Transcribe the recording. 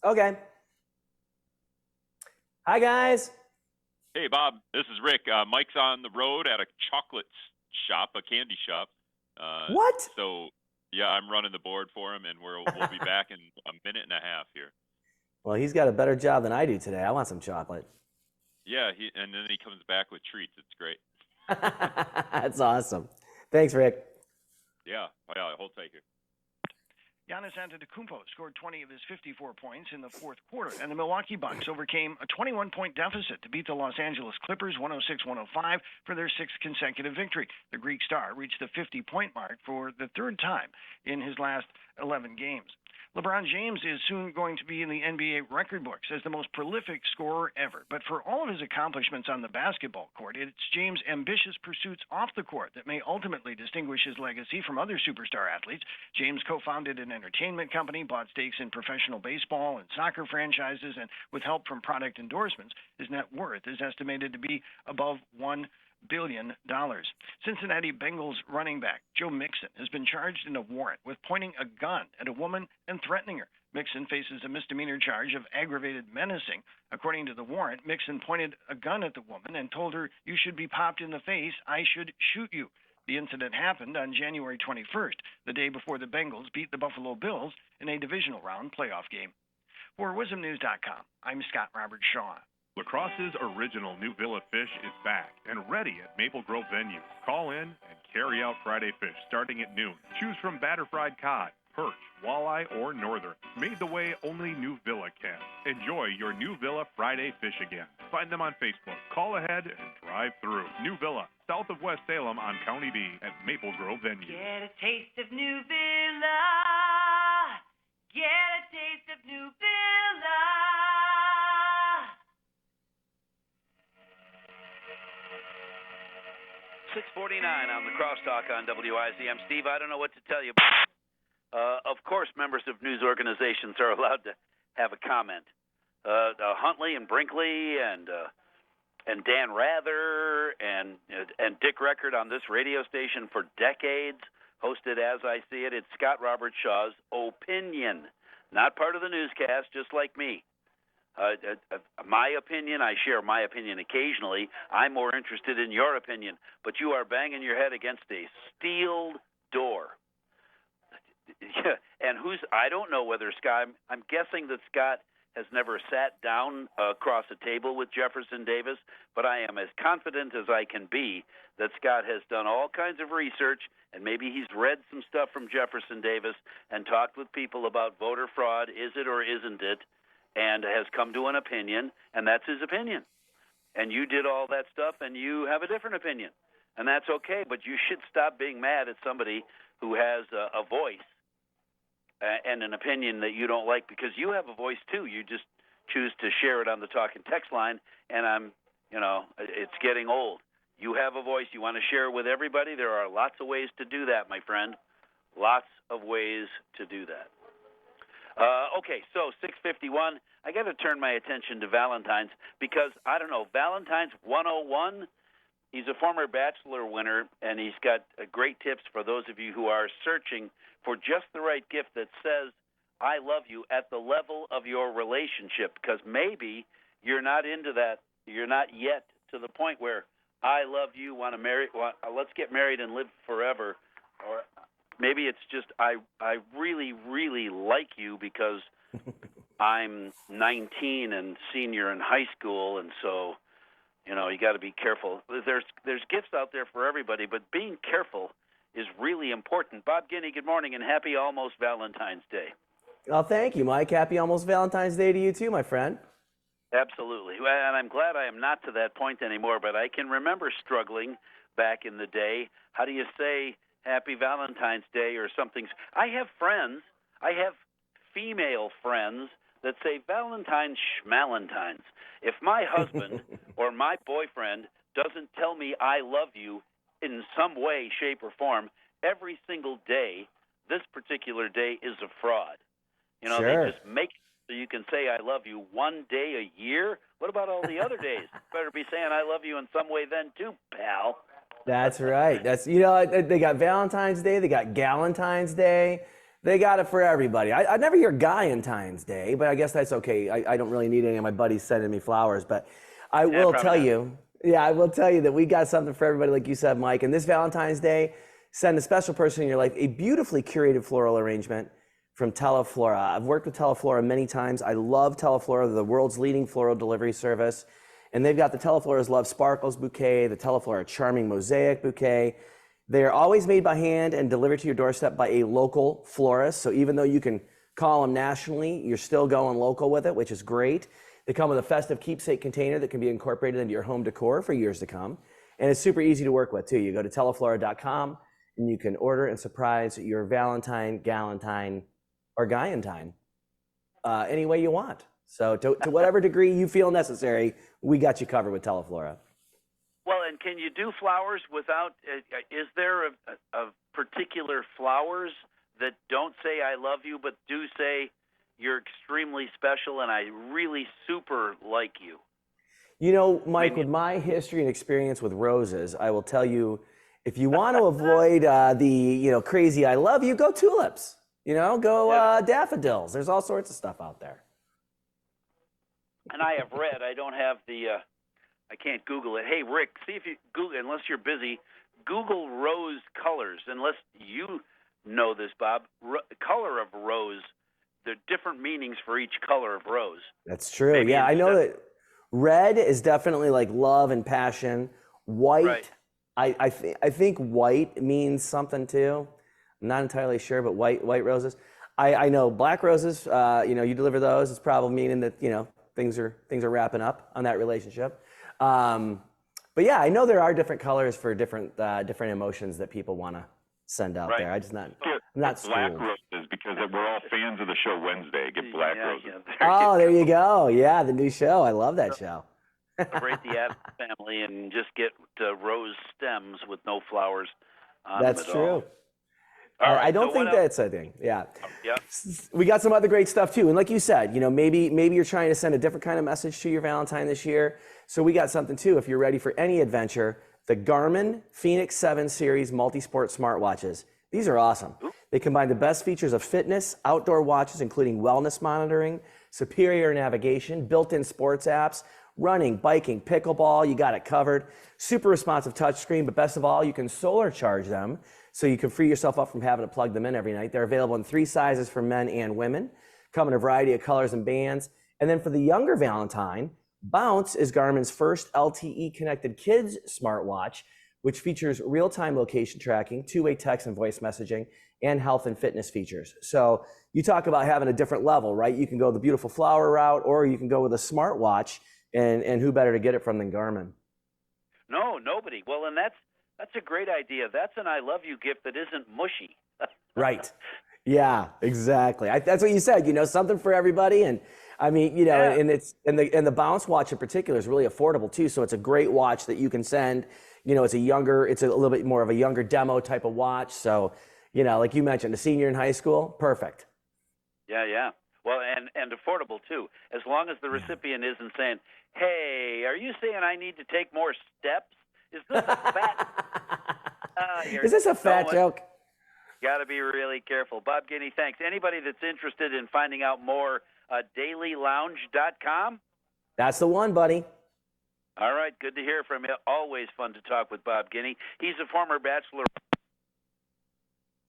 Okay. Hi, guys. Hey, Bob. This is Rick. Mike's on the road at a chocolate shop, a candy shop. What? So, yeah, I'm running the board for him, and we'll be back in a minute and a half here. Well, he's got a better job than I do today. I want some chocolate. Yeah, and then he comes back with treats. It's great. That's awesome. Thanks, Rick. Yeah, hold tight here. Giannis Antetokounmpo scored 20 of his 54 points in the fourth quarter, and the Milwaukee Bucks overcame a 21-point deficit to beat the Los Angeles Clippers 106-105 for their sixth consecutive victory. The Greek star reached the 50-point mark for the third time in his last 11 games. LeBron James is soon going to be in the NBA record books as the most prolific scorer ever. But for all of his accomplishments on the basketball court, it's James' ambitious pursuits off the court that may ultimately distinguish his legacy from other superstar athletes. James co-founded an entertainment company, bought stakes in professional baseball and soccer franchises, and with help from product endorsements, his net worth is estimated to be above $1 billion. Cincinnati Bengals running back Joe Mixon has been charged in a warrant with pointing a gun at a woman and threatening her. Mixon faces a misdemeanor charge of aggravated menacing. According to the warrant, Mixon pointed a gun at the woman and told her, "You should be popped in the face. I should shoot you." The incident happened on January 21st, the day before the Bengals beat the Buffalo Bills in a divisional round playoff game. For WIZMnews.com, I'm Scott Robert Shaw. La Crosse's original New Villa fish is back and ready at Maple Grove venues. Call in and carry out Friday fish starting at noon. Choose from batter fried cod, perch, walleye, or northern. Made the way only New Villa can. Enjoy your New Villa Friday fish again. Find them on Facebook. Call ahead and drive through. New Villa, south of West Salem on County B at Maple Grove venues. Get a taste of New Villa. Get a taste of New Villa. 6:49 on the crosstalk on WIZM. Steve, I don't know what to tell you. Of course, members of news organizations are allowed to have a comment. Huntley and Brinkley and Dan Rather and Dick Record on this radio station for decades hosted As I See It. It's Scott Robert Shaw's opinion, not part of the newscast, just like me. My opinion, I share my opinion occasionally. I'm more interested in your opinion, but you are banging your head against a steel door. And I don't know whether Scott, I'm guessing that Scott has never sat down across a table with Jefferson Davis, but I am as confident as I can be that Scott has done all kinds of research, and maybe he's read some stuff from Jefferson Davis and talked with people about voter fraud, is it or isn't it, and has come to an opinion, and that's his opinion. And you did all that stuff, and you have a different opinion, and that's okay, but you should stop being mad at somebody who has a voice and an opinion that you don't like, because you have a voice too. You just choose to share it on the talk and text line, and it's getting old. You have a voice. You want to share it with everybody. There are lots of ways to do that, my friend. Lots of ways to do that. Okay, so 6:51. I got to turn my attention to Valentine's because, I don't know, Valentine's 101, he's a former Bachelor winner, and he's got great tips for those of you who are searching for just the right gift that says, I love you at the level of your relationship, because maybe you're not into that. You're not yet to the point where I love you, want to marry, let's get married and live forever. Or maybe it's just I really, really like you because I'm 19 and senior in high school, and so, you got to be careful. There's gifts out there for everybody, but being careful is really important. Bob Guiney, good morning, and happy almost Valentine's Day. Well, thank you, Mike. Happy almost Valentine's Day to you too, my friend. Absolutely. And I'm glad I am not to that point anymore, but I can remember struggling back in the day. How do you say Happy Valentine's Day or something? I have female friends that say Valentine's schmalentines. If my husband or my boyfriend doesn't tell me I love you in some way, shape, or form every single day, this particular day is a fraud. Sure. They just make it so you can say I love you one day a year. What about all the other days? Better be saying I love you in some way then too, pal. That's right. They got Valentine's Day, they got Galentine's Day, They got it for everybody. I never hear Valentine's Day, but I guess that's okay. I don't really need any of my buddies sending me flowers, but I will tell you, I will tell you that we got something for everybody, like you said, Mike. And this Valentine's Day, send a special person in your life a beautifully curated floral arrangement from Teleflora. I've worked with Teleflora many times. I love Teleflora. They're the world's leading floral delivery service. And they've got the Teleflora's Love Sparkles bouquet, the Teleflora Charming Mosaic bouquet. They are always made by hand and delivered to your doorstep by a local florist. So even though you can call them nationally, you're still going local with it, which is great. They come with a festive keepsake container that can be incorporated into your home decor for years to come. And it's super easy to work with too. You go to teleflora.com and you can order and surprise your Valentine, Galentine, or Guyantine any way you want. So to whatever degree you feel necessary, we got you covered with Teleflora. Well, and can you do flowers without? Is there a particular flowers that don't say "I love you" but do say "you're extremely special" and "I really super like you"? You know, Mike, with my history and experience with roses, I will tell you, if you want to avoid the crazy "I love you," go tulips. Go daffodils. There's all sorts of stuff out there. And I have read. I don't have the. I can't Google it. Hey, Rick, see if you Google, unless you're busy, Google rose colors. Unless you know this, Bob. Color of rose. There are different meanings for each color of rose. That's true. Maybe I know that red is definitely like love and passion. White, right. I think white means something too. I'm not entirely sure, but white roses. I know black roses. You deliver those. It's probably meaning that things are wrapping up on that relationship. But yeah, I know there are different colors for different emotions that people want to send out there. I'm not black roses because we're all fans of the show Wednesday. Get black roses. There you go. Yeah, the new show. I love that show. Celebrate the Adams family and just get rose stems with no flowers on That's them at true. all. All right, I don't think that's a thing. Yeah. Yeah. We got some other great stuff too. And like you said, maybe you're trying to send a different kind of message to your Valentine this year. So we got something too. If you're ready for any adventure, the Garmin Fenix 7 Series Multisport smartwatches. These are awesome. They combine the best features of fitness, outdoor watches, including wellness monitoring, superior navigation, built-in sports apps, running, biking, pickleball, you got it covered. Super responsive touchscreen, but best of all, you can solar charge them so you can free yourself up from having to plug them in every night. They're available in 3 sizes for men and women, come in a variety of colors and bands. And then for the younger Valentine, Bounce is Garmin's first LTE connected kids smartwatch, which features real-time location tracking, two-way text and voice messaging, and health and fitness features. So you talk about having a different level, right? You can go the beautiful flower route, or you can go with a smartwatch, and who better to get it from than Garmin? No, nobody. Well, and that's a great idea. That's an I love you gift that isn't mushy. Right. Yeah, exactly. That's what you said, something for everybody. And I mean, and the Bounce watch in particular is really affordable too. So it's a great watch that you can send, it's a little bit more of a younger demo type of watch. So, like you mentioned, a senior in high school, perfect. Yeah. Well, and affordable too, as long as the recipient isn't saying, "Hey, are you saying I need to take more steps? Is this a fat? Is this a fat joke?" Got to be really careful. Bob Guiney, thanks. Anybody that's interested in finding out more, dailylounge.com? That's the one, buddy. All right, good to hear from you. Always fun to talk with Bob Guiney. He's a former Bachelor